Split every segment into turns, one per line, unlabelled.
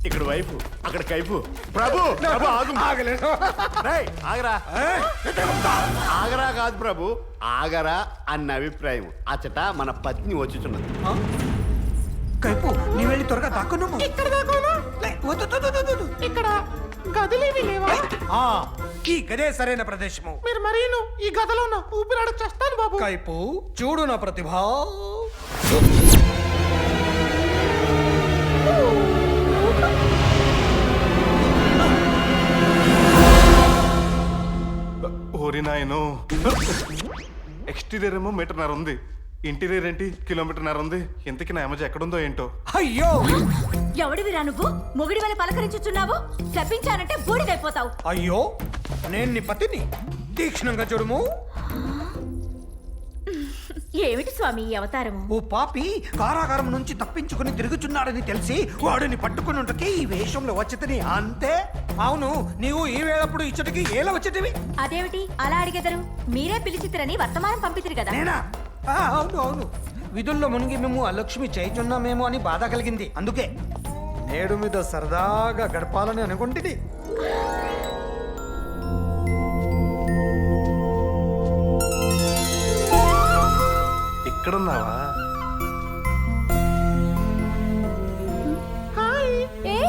ఇక్కడ వైపు అక్కడ కైపు. ప్రభు ప్రభు ఆగు.
ఆగలేదు.
రేయ్, ఆగరా. ఆగరా కాదు ప్రభు, ఆగరా అన్న అభిప్రాయం. అచ్చట మన పత్ని వచ్చుచున్నది.
కైపు నీ వెళ్ళి త్వరగా దాక్కున్నాము.
ఇక్కడ దాకోనా? ఇక్కడ గదిలేవి లేవా?
ఈ గదే సరైన ప్రదేశము.
మీరు మరీను ఈ గదిలో ఉన్న ఊపిరాడ చేస్తాను బాబు.
కైపు చూడు నా ప్రతిభ.
ఓరి నాయను, ఎక్స్టీరియర్ ఏమో 1.5 మీటర్ ఉంది, ఇంటీరియర్ ఏంటి 1.5 కిలోమీటర్ ఉంది. ఇంతకీ నా యమజ ఎక్కడుందో ఏంటో.
అయ్యో
ఎవడివిరా నువ్వు? మొగుడి వల్ల పలకరించుచున్నావు. శపించానంటే బూడిదైపోతావు.
అయ్యో నేను నీ పతిని. తీక్షణంగా చూడుము.
ఏమిటి స్వామి ఈ అవతారము?
ఓ పాపి కారాగారం నుంచి తప్పించుకుని తిరుగుచున్నాడని తెలిసి వాడిని పట్టుకున్నట్టుకే ఈ వేషంలో వచ్చేతని అంతే. అవును, నీవు ఈ వేళప్పుడు ఇచ్చటికి ఏలా వచ్చేటివి?
అదేమిటి అలా అడిగెదరు? మీరే పిలిచితిరని వర్తమానం పంపితిరు కదా.
నేనా? అవును అవును, విధుల్లో మునిగి మేము అలక్ష్మి చేయుచున్నామేమో అని బాధ కలిగింది. అందుకే నేడు మీద సరదాగా గడపాలని అనుకుంటుంది.
ఇక్కడున్నావా?
హాయ్,
ఏ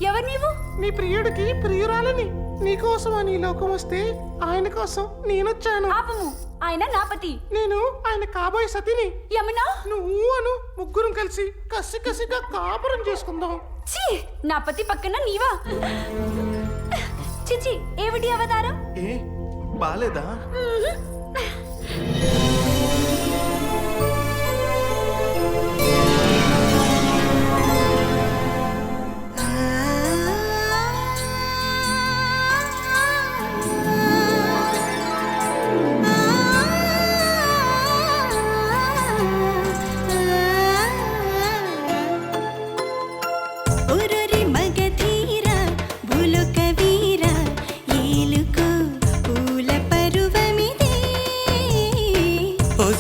ఎవరు నీవు?
నీ ప్రియుడికి ప్రియురాలని. నీకోసం అని ఈ లోకం వస్తే ఆయన కోసం నేనొచ్చాను.
పాపము, ఆయన నాపతి.
నేను ఆయన కాబోయే సతిని.
యమునా,
నువ్వు అను ముగ్గురం కలిసి కసి కసిగా కాపురం చేసుకుందాం.
ఛీ, నా పతి పక్కన నీవా? చిచి, ఏమిటి అవతారం?
ఏ బాలేదా?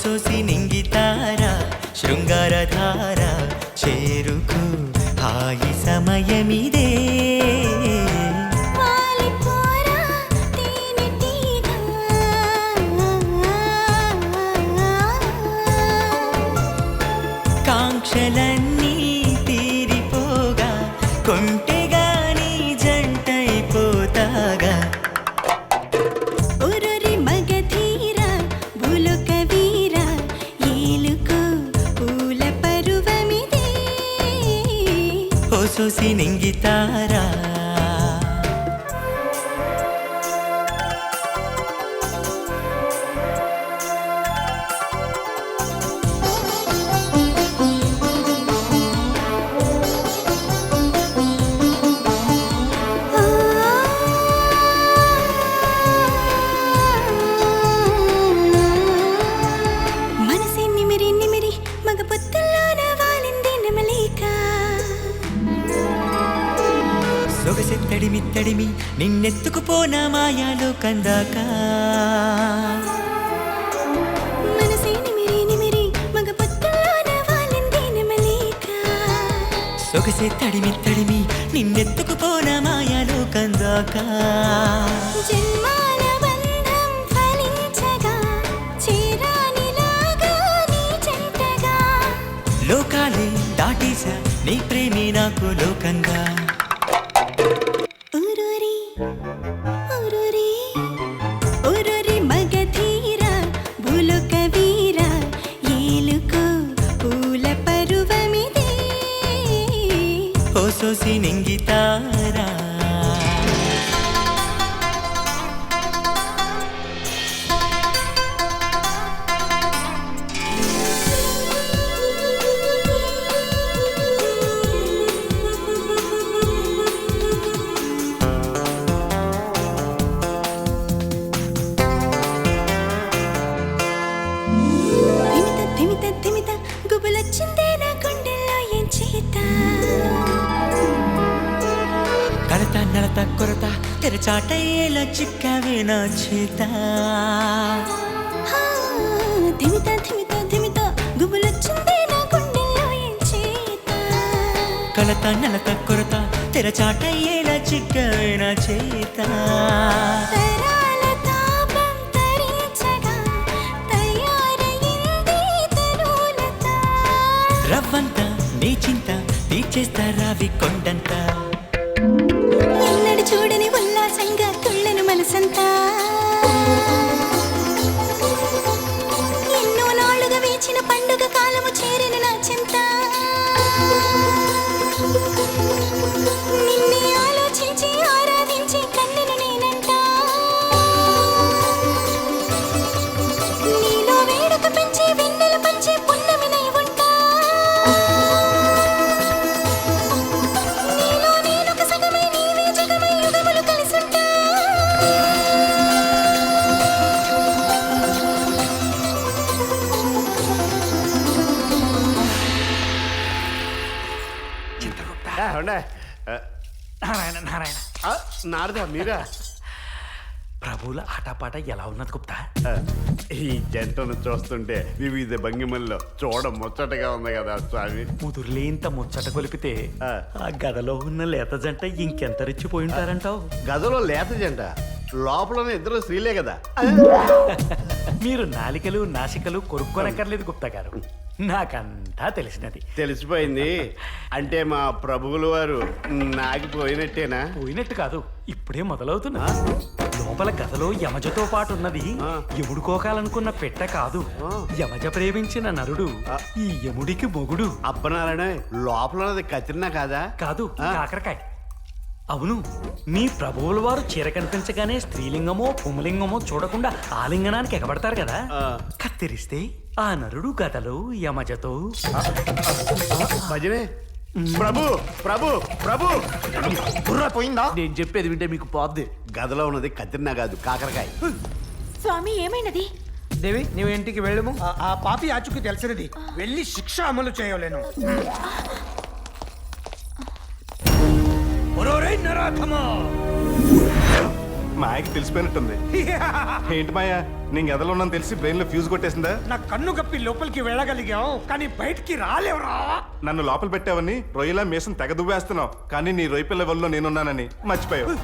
సోసి నింగితార శృంగారధార చేరుకు హాయి సమయమిదే. కాంక్షలన్నీ తీరిపోగా కొంటెగాని జంటైపోతాగా. సోసి నింగితారా సొగసెత్తడిమి తడిమి నిన్నెత్తుకుపోనా మాయాలో కందాక. సొగసె తడిమి తడిమి నిన్నెత్తుకుపోనా మాయాలో కందాక. లోకాలే దాటేశా నీ ప్రేమే నాకు లోకంగా. సోసి నింగితారా కలత నడత కొరత తెరచాటయ్యేలా చిక్కవే నా చేత. కలత నలత కొరత తెరచాటయ్యేలా చిక్కవే నా చేత
తరాల తాపం తరించగా తయారయింది తరులత.
రవ్వంత నీ చింత తీర్చేస్తారావి కొండంత
ఎన్నడు చూడని ఉల్లాసంగా తుళ్ళను మనసంతా. ఎన్నో నాళ్ళుగా వేచిన పండుగ కాలము చేరిన నా చింత. నిన్నే ఆలోచించి ఆరాధించి కన్నెను నేనంట. నీలో వేడుక పెంచి వెన్నెల పంచి పున్నమినై ఉంటా. నీలో నేనొక సగమై నీవే జగమై యుగములు కలిసుంటా.
ఉండే
నారాయణ నారాయణ
నారదా మీరా
ప్రభువుల ఆటపాట ఎలా ఉన్నది గుప్తా?
ఆ, ఈ జంటను చూస్తుంటే వివిధ భంగిమల్లో చూడ ముచ్చటగా ఉంది కదా స్వామి.
ముదురులేంత ముచ్చట కొలిపితే
ఆ.
ఆ గదలో ఉన్న లేత జంట ఇంకెంత రెచ్చిపోయి ఉంటారంటావు?
గదిలో లేత జంట లోపల ఇద్దరు స్త్రీలే కదా.
మీరు నాలికలు నాసికలు కొరుక్కోనక్కర్లేదు గుప్తా గారు, నాకంతా తెలిసినది.
తెలిసిపోయింది అంటే మా ప్రభువుల వారు నాగిపోయినట్టేనా?
పోయినట్టు కాదు, ఇప్పుడే మొదలవుతున్నా. లోపల గదలో యమజతో పాటు ఉన్నది
ఆ.
యముడు కోకాలనుకున్న పెట్ట కాదు,
ఆ.
యమజ ప్రేమించిన నరుడు, ఈ యముడికి మొగుడు.
అప్పనారాయణ లోపల ఉన్నది కత్రినా కాదా?
కాదు,
ఆ.
కాకరకాయ. అవును, మీ ప్రభువుల వారు చీర కనిపించగానే స్త్రీలింగమో పుంలింగమో చూడకుండా ఆలింగనానికి ఎగబడతారు కదా.
ఆ.
కత్తిరిస్తే ఆ నరుడు గదలో యమజతో
భజనే ప్రభు ప్రభు ప్రభు
బుర్ర పోయిందా? నేను చెప్పేది వింటే మీకు పోద్ది.
గదిలో ఉన్నది కత్రినా కాదు కాకరకాయ.
స్వామి ఏమైనది?
దేవి, నీవు ఇంటికి వెళ్ళము.
ఆ పాపి ఆచుకు తెలిసినది, వెళ్ళి శిక్ష అమలు చేయలేను.
మాయకి తెలిసిపోయినట్టుంది. ఏంటి మాయా, నేను ఎదలో ఉన్నాను తెలిసి బ్రెయిన్ లో ఫ్యూజ్ కొట్టేసిందా?
నా కన్ను కప్పి లోపలికి వెళ్ళగలిగాం, కానీ బయటికి రాలేవురా.
నన్ను లోపల పెట్టావని రొయ్యలా మేసం తెగ దువ్వేస్తున్నావు, కానీ నీ రొయ్య పిల్ల వల్ల నేనున్నానని మర్చిపోయావు.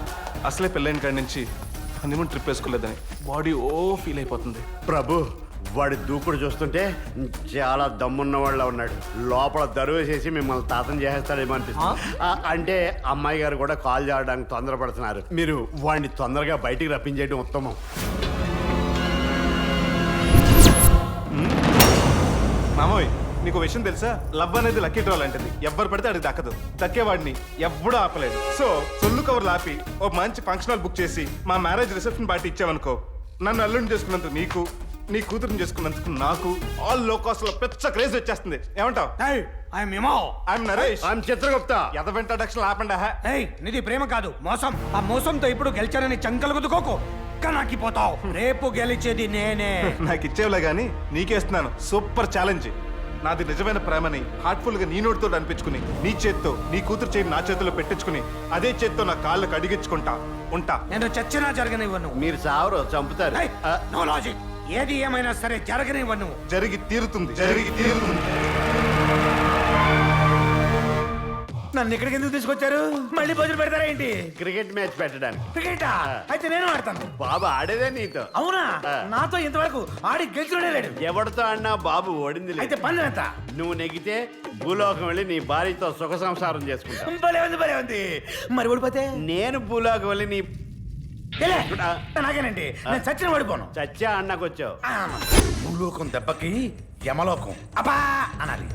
అసలే పెళ్ళైన కాడి నుంచి హనీమూన్ ట్రిప్ వేసుకోలేదని బాడీ ఓ ఫీల్ అయిపోతుంది.
ప్రభు వాడి దూకుడు చూస్తుంటే చాలా దమ్మున్న వాళ్ళ ఉన్నాడు. లోపల దరువేసేసి మిమ్మల్ని తాతం చేసేస్తాడేమో అనిపిస్తుంది. అంటే అమ్మాయి గారు కూడా కాల్ చేయడానికి తొందరపడుతున్నారు. మీరు వాడిని తొందరగా బయటికి రప్పించేయడం ఉత్తమం.
మామోయ్, నీకు విషయం తెలుసా? లవ్ అనేది లక్కీ డ్రా లాంటిది, ఎవ్వరు పడితే అది దక్కదు. దక్కేవాడిని ఎవ్వడూ ఆపలేడు. సో సొల్లు కవర్లు ఆపి ఓ మంచి ఫంక్షన్ హాల్ బుక్ చేసి మా మ్యారేజ్ రిసెప్షన్ పార్టీ ఇచ్చావనుకో, నన్ను అల్లుడిని చేసుకున్నందుకు నీకు, నీ కూతురుని చేసుకున్నందుకు నాకు ఆల్ లో కాస్ట్ లో పెద్ద క్రేజ్ వచ్చేస్తుంది. ఏమంటావు? ఐఎమ్ నరేష్.
ఐఎమ్ చిత్రగుప్త.
ఎద ఇంట్రడక్షన్ ఆపండి.
నిధి ప్రేమ కాదు, మోసం. ఆ మోసంతో ఇప్పుడు గెలిచానని చంకలు గుద్దుకోకు, కనాకిపోతావు. రేపు గెలిచేది నేనే.
నాకు ఇచ్చేవులే గానీ నీకేస్తున్నాను సూపర్ ఛాలెంజ్. నాది నిజమైన ప్రేమని హార్ట్ఫుల్ గా నీ నోటితో అనిపించుకుని, నీ చేత్తో నీ కూతురు చేయి నా చేతిలో పెట్టించుకుని, అదే చేత్తో నా కాళ్ళకు అడిగించుకుంటా ఉంటా.
నేను చచ్చినా జరగనివ్వను.
మీరు సావరు, చంపుతారు.
No logic. ఏది ఏమైనా సరే జరగనివ్వను.
జరిగి తీరుతుంది, జరిగి తీరుతుంది.
నన్ను ఇక్కడికి ఎందుకు తీసుకొచ్చారు? మళ్ళీ భోజనం పెడతారా ఏంటి?
క్రికెట్ మ్యాచ్ పెట్టడానికి.
క్రికెటా? అయితే నేను ఆడతాను.
బాబు ఆడేదే నీతో.
అవునా?
ఆ.
నాతో ఇంతవరకు ఆడి గెలిచినోడే లేడు.
ఎవరితో అన్నా బాబు ఓడింది
అయితే
లేదు.
పందెం ఎంత?
నువ్వు నెగితే భూలోకం వెళ్ళి నీ భార్యతో సుఖ సంసారం చేసుకుంటా.
భలే ఉంది. మరి ఓడిపోతే?
నేను భూలోకం వెళ్ళి నీ
ఏలే, నాకేనండి, నేను చచ్చిన ఓడిపోను.
చచ్చా అన్నకొచ్చావు.
భూలోకం దెబ్బకి యమలోకం అబ్బా అనాలి.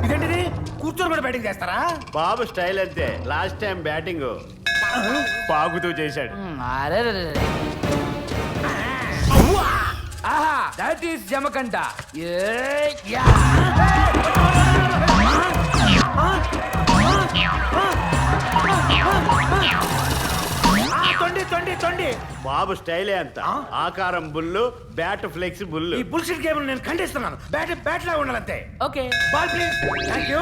ఇదేంటిది? కూర్చొని కూడా బ్యాటింగ్ చేస్తారా?
బాబు స్టైల్ అంతే. లాస్ట్ టైం బ్యాటింగ్ పాకుతూ చేశాడు.
ఆహా, దట్ ఈస్ జమకంట.
తొండి.
బాబు స్టైలే అంత. ఆకారం బుల్లు, బ్యాట్ ఫ్లెక్స్ బుల్లు.
ఈ బుల్షిట్ గేమ్ నేను ఖండిస్తున్నాను. బ్యాట్ లా ఉండాలంతే.
Okay,
ball please. Thank you.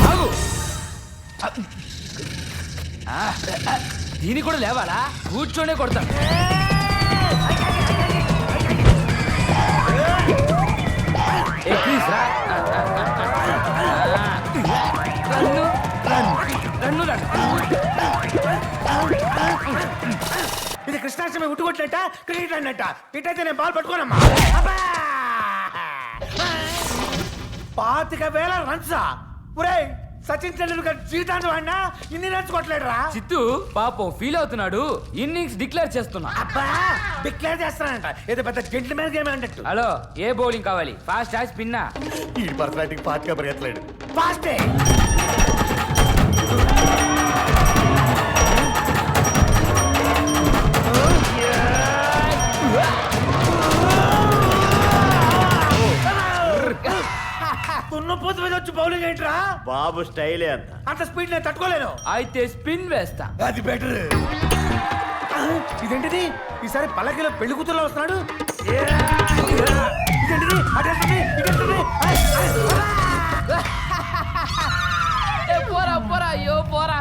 ఆగు. దీని కూడా లేవాలా? కూర్చోనే కొడతా.
కృష్ణాష్టమి ఉట్టుకొట్టినట్ట క్రికెట్ అన్నట్ట ఇటైతే నేను బాల్ పట్టుకోనమ్మా అబ్బా! 25,000 రన్సా ఒరేయ్ సచిన్ టెండూల్కర్ జీవితాన్ని వాడినా ఇన్ని రన్స్ కొట్టలేడురా
చిత్తు పాపం ఫీల్ అవుతున్నాడు ఇన్నింగ్స్ డిక్లేర్ చేస్తున్నా.
అబ్బా డిక్లేర్ చేస్తానంట ఏదో పెద్ద జెంటిల్మెన్ గేమ్ అన్నట్టు
హలో ఏ బౌలింగ్ కావాలి ఫాస్ట్ స్పిన్నా?
ఈ పర్సనాలిటీకి పార్ట్గా పరిగెత్తలేడు.
ఫాస్టే తున్నపోతు మీద వచ్చి బౌలింగ్ ఏంట్రా
బాబు స్టైలే అంత.
అంత స్పీడ్ నేను తట్టుకోలేను
అయితే స్పిన్ వేస్తా.
అది బెటర్ ఇదేంటిది ఈసారి పల్లకిలో పెళ్లి కూతురులో వస్తున్నాడు ఇదేంటిది అటేస్తుంది ఇటేస్తుంది
పోరా పోరా అయ్యో పోరా.